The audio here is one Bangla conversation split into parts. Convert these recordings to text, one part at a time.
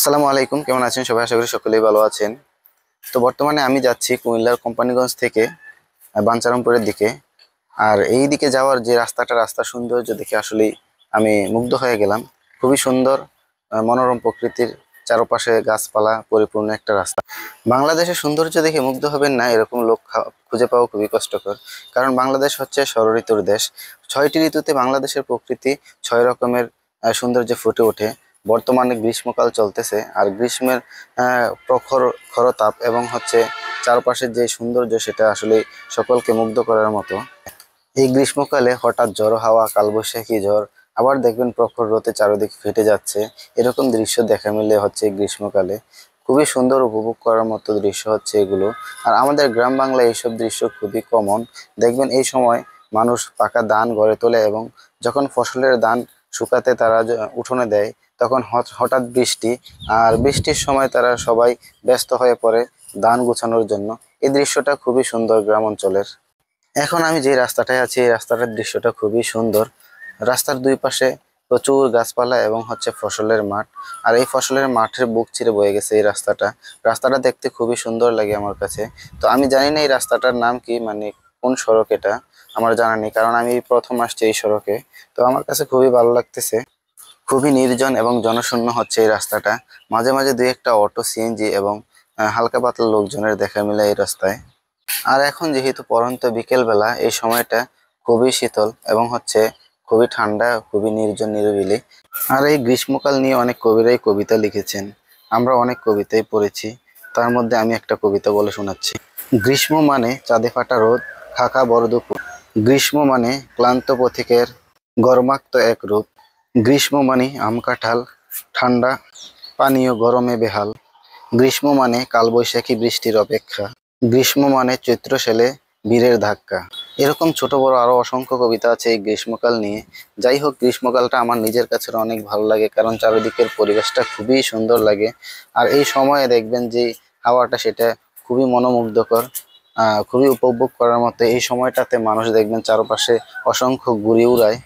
আসসালামু আলাইকুম, কেমন আছেন সবাই? আশা করি সকলেই ভালো আছেন। তো বর্তমানে আমি যাচ্ছি কুমিল্লার কোম্পানিগঞ্জ থেকে বাঞ্ছারামপুরের দিকে। আর এই দিকে যাওয়ার যে রাস্তার সৌন্দর্য দেখে আসলেই আমি মুগ্ধ হয়ে গেলাম। খুবই সুন্দর, মনোরম প্রকৃতির চারপাশে গাছপালা পরিপূর্ণ একটা রাস্তা। বাংলাদেশের সৌন্দর্য দেখে মুগ্ধ হবেন না এরকম লোক খুঁজে পাওয়া খুবই কষ্টকর। কারণ বাংলাদেশ হচ্ছে ষড়ঋতুর দেশ। 6টি ঋতুতে বাংলাদেশের প্রকৃতি 6 রকমের সৌন্দর্য ফুটে ওঠে। বর্তমানে গ্রীষ্মকাল চলতেছে, আর গ্রীষ্মের প্রখর খরতাপ এবং চারপাশের যে সৌন্দর্য সেটা আসলে সকলকে মুগ্ধ করার মতো। এই গ্রীষ্মকালে হঠাৎ ঝড়ো হাওয়া, কালবৈশাখী ঝড়, আবার দেখবেন প্রখর রোদে চারিদিকে ফেটে যাচ্ছে। এরকম দৃশ্য দেখা মিলে হচ্ছে গ্রীষ্মকালে। খুবই সুন্দর, উপভোগ করার মতো দৃশ্য হচ্ছে এগুলো। আর আমাদের গ্রাম বাংলায় এইসব দৃশ্য খুবই কমন। দেখবেন এই সময় মানুষ পাকা ধান গড়ে তোলে, এবং যখন ফসলের ধান শুকাতে তারা উঠোনে দেয়, তখন হঠাৎ বৃষ্টি, আর বৃষ্টির সময় তারা সবাই ব্যস্ত হয়ে পড়ে ধান গুছানোর জন্য। এই দৃশ্যটা খুবই সুন্দর গ্রাম অঞ্চলের। এখন আমি যে রাস্তাটায় আছি এই রাস্তাটার দৃশ্যটা খুবই সুন্দর। রাস্তার দুই পাশে প্রচুর গাছপালা এবং ফসলের মাঠ। আর এই ফসলের মাঠের বুক চিরে বয়ে গেছে এই রাস্তাটা। রাস্তাটা দেখতে খুবই সুন্দর লাগে আমার কাছে। তো আমি জানি না এই রাস্তাটার নাম কি, মানে কোন সড়ক এটা আমার জানা নেই, কারণ আমি প্রথম আসছি এই সড়কে। তো আমার কাছে খুবই ভালো লাগতেছে। খুবই নির্জন এবং জনশূন্য হচ্ছে এই রাস্তাটা। মাঝে মাঝে দুই একটা অটো, সিএনজি এবং হালকা পাতলা লোকজনের দেখা মিলে এই রাস্তায়। আর এখন যেহেতু পড়ন্ত বিকেল বেলা, এই সময়টা খুবই শীতল এবং খুবই ঠান্ডা, খুবই নির্জন নিরিবিলি। আর এই গ্রীষ্মকাল নিয়ে অনেক কবিরাই কবিতা লিখেছেন। আমরা অনেক কবিতাই পড়েছি, তার মধ্যে আমি একটা কবিতা বলে শোনাচ্ছি। গ্রীষ্ম মানে চাঁদে ফাটা রোদ, খাকা বড় দুপুর। গ্রীষ্ম মানে ক্লান্ত পথিকের গরমাক্ত এক রূপ। গ্রীষ্ম মানে আম কাঁঠাল, ঠান্ডা পানীয় গরমে বেহাল। গ্রীষ্ম মানে কালবৈশাখী বৃষ্টির অপেক্ষা। গ্রীষ্ম মানে চৈত্র সেলে বীরের ধাক্কা। এরকম ছোট বড় আরো অসংখ্য কবিতা আছে এই গ্রীষ্মকাল নিয়ে। যাই হোক, গ্রীষ্মকালটা আমার নিজের কাছে অনেক ভালো লাগে, কারণ চারিদিকের পরিবেশটা খুবই সুন্দর লাগে। আর এই সময়ে দেখবেন যে হাওয়াটা সেটা খুবই মনোমুগ্ধকর, খুবই উপভোগ করার মতো। এই সময়টাতে মানুষ দেখবেন চারপাশে অসংখ্য ঘুড়ি উড়ায়।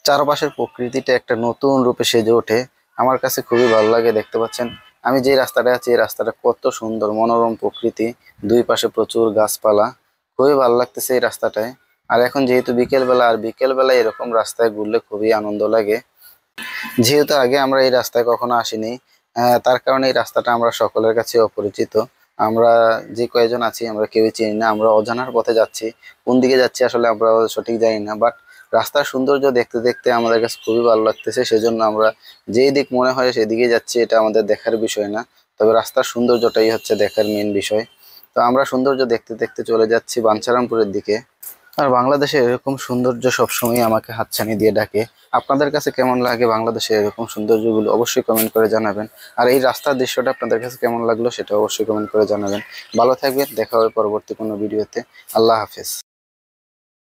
চারপাশের প্রকৃতিটা একটা নতুন রূপে সেজে ওঠে। আমার কাছে খুবই ভালো লাগে। দেখতে পাচ্ছেন আমি যে রাস্তাটা আছি এই রাস্তাটা কত সুন্দর, মনোরম প্রকৃতি, দুই পাশে প্রচুর গাছপালা। খুবই ভালো লাগতেছে এই রাস্তাটায়। আর এখন যেহেতু বিকেল বেলা, আর বিকেল বেলা এরকম রাস্তায় ঘুরলে খুবই আনন্দ লাগে। যেহেতু আগে আমরা এই রাস্তায় কখনো আসিনি, তার কারণে এই রাস্তাটা আমরা সকলের কাছে অপরিচিত। আমরা যে কয়েকজন আছি আমরা কেউই চিনি না, আমরা অজানার পথে যাচ্ছি। কোন দিকে যাচ্ছি আসলে আমরা সঠিক জানি না, বাট রাস্তার সৌন্দর্য দেখতে দেখতে আমাদের কাছে খুবই ভালো লাগতেছে। সেজন্য আমরা যেই দিক মনে হয় সেদিকে যাচ্ছি, এটা আমাদের দেখার বিষয় না। তবে রাস্তার সৌন্দর্যটাই হচ্ছে দেখার মেন বিষয়। তো আমরা সৌন্দর্য দেখতে দেখতে চলে যাচ্ছি বাঞ্ছারামপুরের দিকে। আর বাংলাদেশে এরকম সৌন্দর্য সবসময় আমাকে হাতছানি দিয়ে ডাকে। আপনাদের কাছে কেমন লাগে বাংলাদেশের এরকম সৌন্দর্যগুলো? অবশ্যই কমেন্ট করে জানাবেন। আর এই রাস্তার দৃশ্যটা আপনাদের কাছে কেমন লাগলো সেটা অবশ্যই কমেন্ট করে জানাবেন। ভালো থাকবেন, দেখা হবে পরবর্তী কোনো ভিডিওতে। আল্লাহ হাফেজ।